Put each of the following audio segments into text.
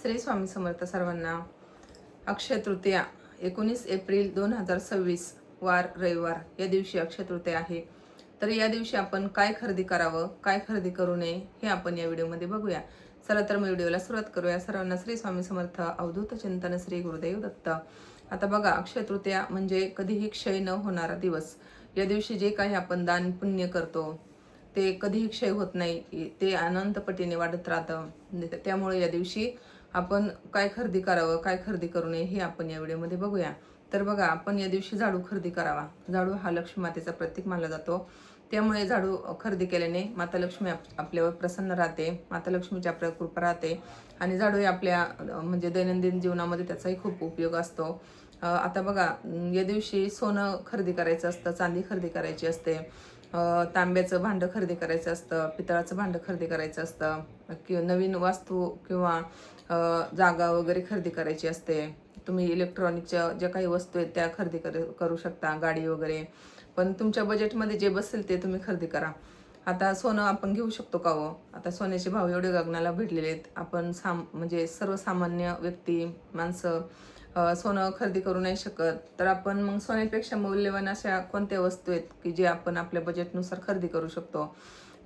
श्री स्वामी समर्थ सर्वांना. अक्षय तृतीया 19 एप्रिल 2026 वार रविवार या दिवशी अक्षय तृतीया आहे. तर या दिवशी आपण काय खरेदी करावं, काय खरेदी करू नये हे आपण या व्हिडिओमध्ये बघूया. चला तर मग व्हिडिओला सुरुवात करूया. सर्वांना श्री स्वामी समर्थ. अवधूत चिंतन श्री गुरुदेव दत्त. आता बघा, अक्षय तृतीया म्हणजे कधीही क्षय न होणारा दिवस. या दिवशी जे काही आपण दान पुण्य करतो ते कधीही क्षय होत नाही, ते अनंत पटीने वाढत राहतं. त्यामुळे या दिवशी आपण काय खरेदी करावं, काय खरेदी करू नये हे आपण या व्हिडिओमध्ये बघूया. तर बघा, आपण या दिवशी झाडू खरेदी करावा. झाडू हा लक्ष्मी मातेचा प्रतीक मानला जातो. त्यामुळे झाडू खरेदी केल्याने माता लक्ष्मी आपल्यावर प्रसन्न राहते, माता लक्ष्मीची आपल्यावर कृपा राहते आणि झाडू हे आपल्या म्हणजे दैनंदिन जीवनामध्ये त्याचाही खूप उपयोग असतो. आता बघा, या दिवशी सोनं खरेदी करायचं असतं, चांदी खरेदी करायची असते, तांब्याचं भांडं खरेदी करायचं असतं, पितळाचं भांडं खरेदी करायचं असतं, नवीन वास्तू किंवा जागा वगैरे खरेदी करायची असते. तुम्ही इलेक्ट्रॉनिकच्या ज्या काही वस्तू आहेत त्या खरेदी करू शकता, गाडी वगैरे. पण तुमच्या बजेटमध्ये जे बसेल ते तुम्ही खरेदी करा. आता सोनं आपण घेऊ शकतो का हो? आता सोन्याचे भाव एवढे गगनाला भिडलेले आहेत. आपण म्हणजे सर्वसामान्य व्यक्ती, माणसं सोनं खरेदी करू नाही शकत. तर आपण मग सोन्यापेक्षा मौल्यवान अशा कोणत्या वस्तू आहेत की जे आपण आपल्या बजेटनुसार खरेदी करू शकतो?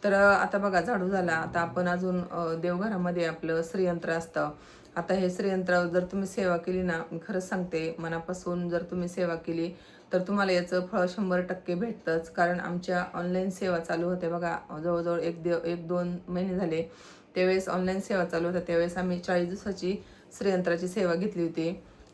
तर आता बघा, झाडू झाला. आता आपण अजून देवघरामध्ये आपलं श्रीयंत्र असतं. आता हे श्रीयंत्रावर जर तुम्ही सेवा केली ना, मी खरंच सांगते, मनापासून जर तुम्ही सेवा केली तर तुम्हाला याचं फळ 100% भेटतंच. कारण आमच्या ऑनलाईन सेवा चालू होत्या बघा, जवळजवळ 1-2 महिने झाले. त्यावेळेस ऑनलाईन सेवा चालू होत्या. त्यावेळेस आम्ही 40 दिवसाची श्रीयंत्राची सेवा घेतली होती.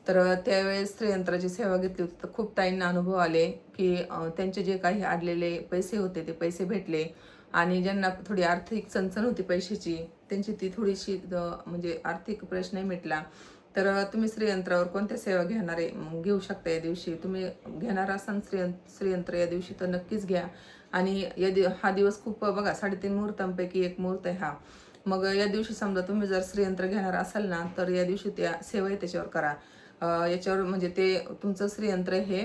तर त्यावेळेस श्रीयंत्राची सेवा घेतली होती तर खूप ताईंना अनुभव आले की त्यांचे जे काही अडलेले पैसे होते ते पैसे भेटले आणि ज्यांना थोडी आर्थिक चणचण होती पैशाची, त्यांची ती थोडीशी म्हणजे आर्थिक प्रश्नही मिटला. तर तुम्ही श्रीयंत्रावर कोणत्या सेवा घेणार आहे घेऊ शकता. या दिवशी तुम्ही घेणार असाल श्रीयंत्र या दिवशी तर नक्कीच घ्या. आणि हा दिवस खूप बघा, 3.5 मुहूर्तांपैकी एक मुहूर्त आहे हा. मग या दिवशी समजा तुम्ही जर श्रीयंत्र घेणार असाल ना, तर या दिवशी त्या सेवाही त्याच्यावर करा. याच्यावर म्हणजे ते तुमचं श्रीयंत्र हे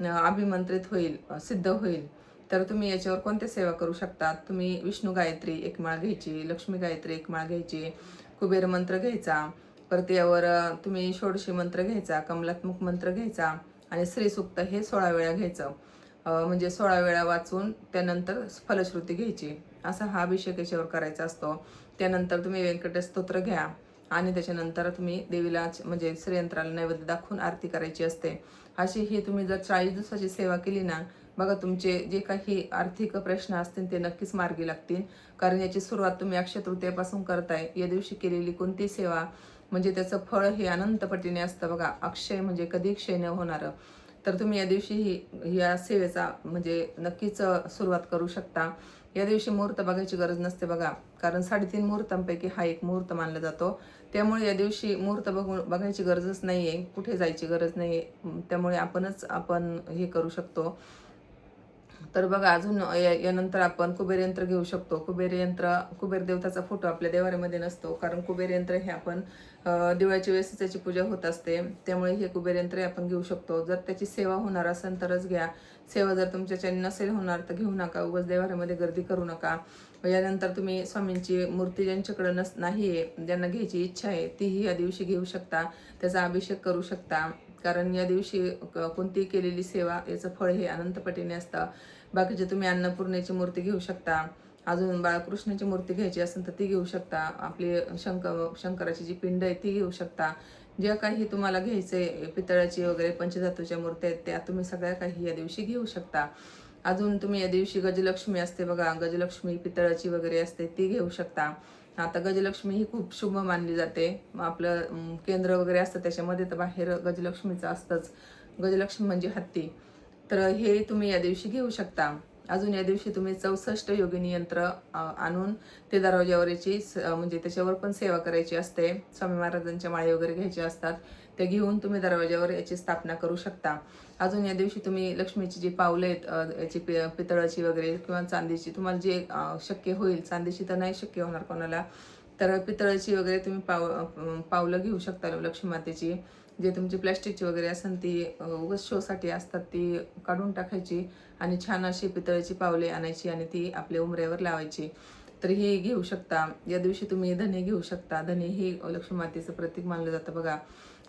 अभिमंत्रित होईल, सिद्ध होईल. तर तुम्ही याच्यावर कोणत्या सेवा करू शकता? तुम्ही विष्णू गायत्री एक माळ घ्यायची, लक्ष्मी गायत्री एक माळ घ्यायची, कुबेर मंत्र घ्यायचा, परत यावर तुम्ही षोडशी मंत्र घ्यायचा, कमलात्मक मंत्र घ्यायचा आणि श्रीसूक्त हे 16 वेळा घ्यायचं. म्हणजे 16 वेळा वाचून त्यानंतर फलश्रुती घ्यायची. असा हा अभिषेक याच्यावर करायचा असतो. त्यानंतर तुम्ही व्यंकटेश स्तोत्र घ्या आणि त्याच्यानंतर तुम्ही देवीला म्हणजे श्रीयंत्राला नैवेद्य दाखवून आरती करायची असते. अशी ही तुम्ही जर 40 दिवसाची सेवा केली ना, बघा, तुमचे जे काही आर्थिक प्रश्न असतील ते नक्कीच मार्गी लागतील. कारण याची सुरुवात तुम्ही अक्षय तृतीयापासून करताय. या दिवशी केलेली कोणती सेवा म्हणजे त्याचं फळ हे अनंत पटीने असतं बघा. अक्षय म्हणजे कधी क्षय न होणारं. तर तुम्ही या दिवशी या सेवेचा म्हणजे नक्कीच सुरुवात करू शकता. या दिवशी मुहूर्त बघायची गरज नसते बघा, कारण 3.5 मुहूर्तांपैकी हा एक मुहूर्त मानला जातो. त्यामुळे या दिवशी मुहूर्त बघायची गरजच नाही आहे, कुठे जायची गरज नाही आहे. त्यामुळे आपण हे करू शकतो. तर बघा, अजून यानंतर आपण कुबेर यंत्र घेऊ शकतो. कुबेर देवताचा फोटो आपल्या देवाऱ्यामध्ये नसतो, कारण कुबेर यंत्र हे आपण दिवाळीच्या वेळेस त्याची पूजा होत असते. त्यामुळे हे कुबेर यंत्र आपण घेऊ शकतो. जर त्याची सेवा होणार असेल तरच घ्या. सेवा जर तुमच्याच्याने नसेल होणार तर घेऊ नका. उगाच देवाऱ्यामध्ये गर्दी करू नका. यानंतर तुम्ही स्वामींची मूर्ती ज्यांच्याकडे नाही आहे, ज्यांना घ्यायची इच्छा आहे, तीही या दिवशी घेऊ शकता. त्याचा अभिषेक करू शकता. कारण या दिवशी कोणतीही केलेली सेवा याचं फळ हे अनंतपटीने असतं. बाकीचे तुम्ही अन्नपूर्णेची मूर्ती घेऊ शकता. अजून बाळकृष्णाची मूर्ती घ्यायची असेल तर ती घेऊ शकता. आपली शंकराची जी पिंड आहे ती घेऊ शकता. ज्या काही तुम्हाला घ्यायचे पितळाची वगैरे पंचधातूच्या मूर्त्या आहेत त्या तुम्ही सगळ्या काही या दिवशी घेऊ शकता. अजून तुम्ही या दिवशी गजलक्ष्मी असते बघा, गजलक्ष्मी पितळाची वगैरे असते ती घेऊ शकता. आता गजलक्ष्मी ही खूप शुभ मानली जाते. आपलं केंद्र वगैरे असतं त्याच्यामध्ये तर बाहेर गजलक्ष्मीचं असतंच. गजलक्ष्मी म्हणजे हत्ती. तर हे तुम्ही या दिवशी घेऊ शकता. अजून या दिवशी तुम्ही 64 योगिनी यंत्र आणून ते दरवाज्यावर याची म्हणजे त्याच्यावर पण सेवा करायची असते. स्वामी महाराजांच्या माळे वगैरे घ्यायचे असतात, ते घेऊन तुम्ही दरवाज्यावर याची स्थापना करू शकता. अजून या दिवशी तुम्ही लक्ष्मीची जी पावलं आहेत याची पितळाची वगैरे किंवा चांदीची, तुम्हाला जे शक्य होईल, चांदीची तर नाही शक्य होणार कोणाला, तर पितळाची वगैरे तुम्ही पावलं घेऊ शकता लक्ष्मी मातेची. जे तुमची प्लॅस्टिकची वगैरे असेल ती उगाच शोसाठी असतात ती काढून टाकायची आणि छान अशी पितळेची पावले आणायची आणि ती आपल्या उंबऱ्यावर लावायची. तर हे घेऊ शकता. या दिवशी तुम्ही धने घेऊ शकता. धने ही लक्ष्मी मातेचं प्रतीक मानलं जातं बघा.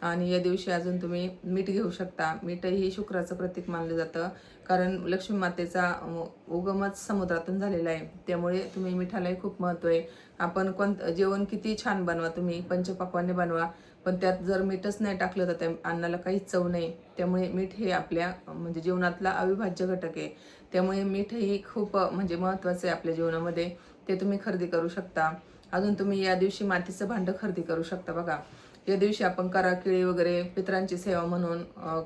आणि या दिवशी अजून तुम्ही मीठ घेऊ शकता. मीठही शुक्राचं प्रतीक मानलं जातं, कारण लक्ष्मी मातेचा उगमच समुद्रातून झालेला आहे. त्यामुळे तुम्ही मिठालाही खूप महत्त्व आहे. आपण जेवण किती छान बनवा, तुम्ही पंचपक्वान्य बनवा, पण त्यात जर मीठच नाही टाकलं तर त्या अन्नाला काहीच चव नाही. त्यामुळे मीठ हे आपल्या म्हणजे जीवनातला अविभाज्य घटक आहे. त्यामुळे मीठ ही खूप म्हणजे महत्त्वाचं आहे आपल्या जीवनामध्ये. ते तुम्ही खरेदी करू शकता. अजून तुम्ही या दिवशी मातीचं भांडं खरेदी करू शकता बघा. या दिवशी आपण कराकिळी वगैरे पितरांची सेवा म्हणून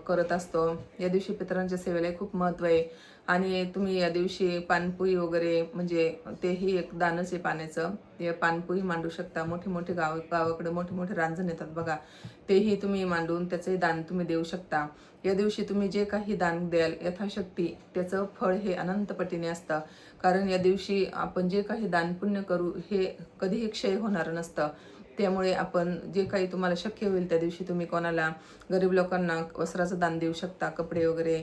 करत असतो. या दिवशी पितरांच्या सेवेला खूप महत्त्व आहे. आणि तुम्ही या दिवशी पानपोई वगैरे म्हणजे तेही एक दानच आहे पाण्याचं. ते पानपोई मांडू शकता. मोठे मोठे गावाकडे मोठे मोठे रांजण येतात बघा, तेही तुम्ही मांडून त्याचंही दान तुम्ही देऊ शकता. या दिवशी तुम्ही जे काही दान द्याल यथाशक्ती त्याचं फळ हे अनंत पटीने असतं. कारण या दिवशी आपण जे काही दान पुण्य करू हे कधीही क्षय होणार नसतं. त्यामुळे आपण जे काही तुम्हाला शक्य होईल त्या दिवशी तुम्ही कोणाला गरीब लोकांना वस्त्राचं दान देऊ शकता, कपडे वगैरे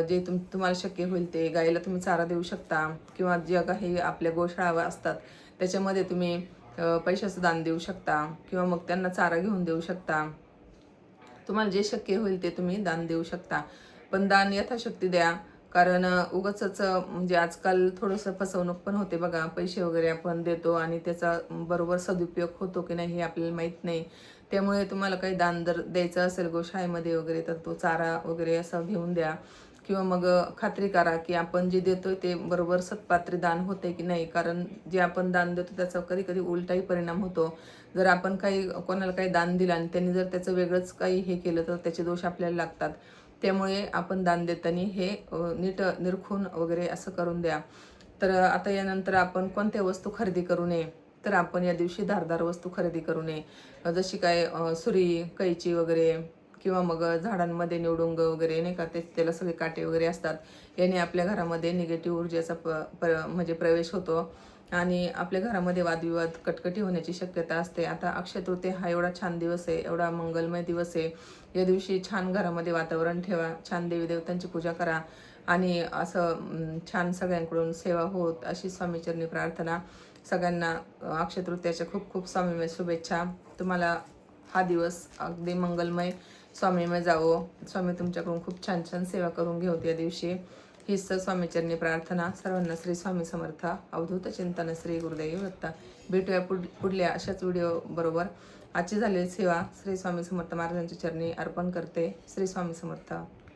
जे तुम्हाला शक्य होईल ते. गाईला तुम्ही चारा देऊ शकता, किंवा ज्या काही आपल्या गोशाळा असतात त्याच्यामध्ये तुम्ही पैशाचं दान देऊ शकता, किंवा मग त्यांना चारा घेऊन देऊ शकता. तुम्हाला जे शक्य होईल ते तुम्ही दान देऊ शकता. पण दान यथाशक्ती द्या, कारण उगाचच म्हणजे आजकाल थोडंसं फसवणूक पण होते बघा. पैसे वगैरे आपण देतो आणि त्याचा बरोबर सदुपयोग होतो की नाही हे आपल्याला माहीत नाही. त्यामुळे तुम्हाला काही दान जर द्यायचं असेल गोशाळेमध्ये वगैरे तर तो चारा वगैरे असं घेऊन द्या, किंवा मग खात्री करा की आपण जे देतोय ते बरोबर सत्पात्री दान होते की नाही. कारण जे आपण दान देतो त्याचा कधी कधी उलटाही परिणाम होतो. जर आपण काही कोणाला काही दान दिलं आणि त्यांनी जर त्याचं वेगळंच काही हे केलं तर त्याचे दोष आपल्याला लागतात. त्यामुळे आपण दान देताना हे नीट निरखून वगैरे असं करून द्या. तर आता यानंतर आपण कोणत्या वस्तू खरेदी करू नये, तर आपण या दिवशी धारदार वस्तू खरेदी करू नये. जशी काय सुरी, कैची वगैरे, किंवा मग झाडांमध्ये निवडुंग वगैरे नाही का, त्याला सगळे काटे वगैरे असतात. याने आपल्या घरामध्ये निगेटिव्ह ऊर्जेचा म्हणजे प्रवेश होतो आणि आपल्या घरामध्ये वादविवाद, कटकटी होण्याची शक्यता असते. आता अक्षय तृतीया हा एवढा छान दिवस आहे, एवढा मंगलमय दिवस आहे. या दिवशी छान घरामध्ये वातावरण ठेवा, छान देवी देवतांची पूजा करा आणि असं छान सगळ्यांकडून सेवा होत अशी स्वामीचरणी प्रार्थना. सगळ्यांना अक्षय तृतीयाच्या खूप खूप स्वामीमय शुभेच्छा. तुम्हाला हा दिवस अगदी मंगलमय स्वामीमय जावो. स्वामी तुमच्याकडून खूप छान छान सेवा करून घेऊत या दिवशी. हीच स्वामीचरणी प्रार्थना. सर्वांना श्री स्वामी समर्थ. अवधूत चिंतन श्री गुरुदेव दत्त. भेटूया पुढल्या अशाच व्हिडिओ बरोबर. आजची झालेली सेवा श्री स्वामी समर्थ महाराजांच्या चरणी अर्पण करते. श्री स्वामी समर्थ.